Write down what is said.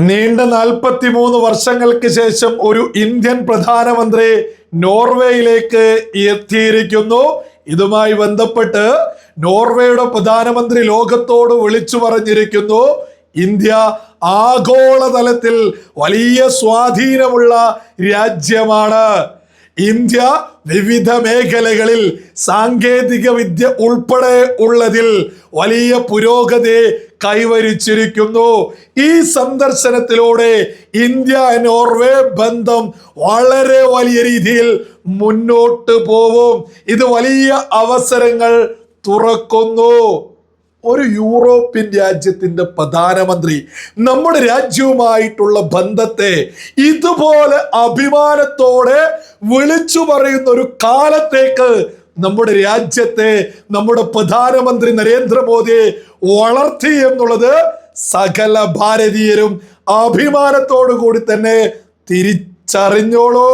നീണ്ട 43 വർഷങ്ങൾക്ക് ശേഷം ഒരു ഇന്ത്യൻ പ്രധാനമന്ത്രി നോർവേയിലേക്ക് എത്തിയിരിക്കുന്നു. ഇതുമായി ബന്ധപ്പെട്ട് നോർവേയുടെ പ്രധാനമന്ത്രി ലോകത്തോട് വിളിച്ചു പറഞ്ഞിരിക്കുന്നു, ഇന്ത്യ ആഗോളതലത്തിൽ വലിയ സ്വാധീനമുള്ള രാജ്യമാണ്. ഇന്ത്യ വിവിധ മേഖലകളിൽ സാങ്കേതിക വിദ്യ ഉൾപ്പെടെ ഉള്ളതിൽ വലിയ പുരോഗതി കൈവരിച്ചിരിക്കുന്നു. ഈ സന്ദർശനത്തിലൂടെ ഇന്ത്യ നോർവേ ബന്ധം വളരെ വലിയ രീതിയിൽ മുന്നോട്ട് പോവും. ഇത് വലിയ അവസരങ്ങൾ തുറക്കുന്നു. ഒരു യൂറോപ്യൻ രാജ്യത്തിന്റെ പ്രധാനമന്ത്രി നമ്മുടെ രാജ്യവുമായിട്ടുള്ള ബന്ധത്തെ ഇതുപോലെ അഭിമാനത്തോടെ വിളിച്ചു പറയുന്ന ഒരു കാലത്തേക്ക് നമ്മുടെ രാജ്യത്തെ നമ്മുടെ പ്രധാനമന്ത്രി നരേന്ദ്രമോദി വളർത്തി എന്നുള്ളത് സകല ഭാരതീയരും അഭിമാനത്തോടു കൂടി തന്നെ തിരിച്ചറിഞ്ഞോളൂ.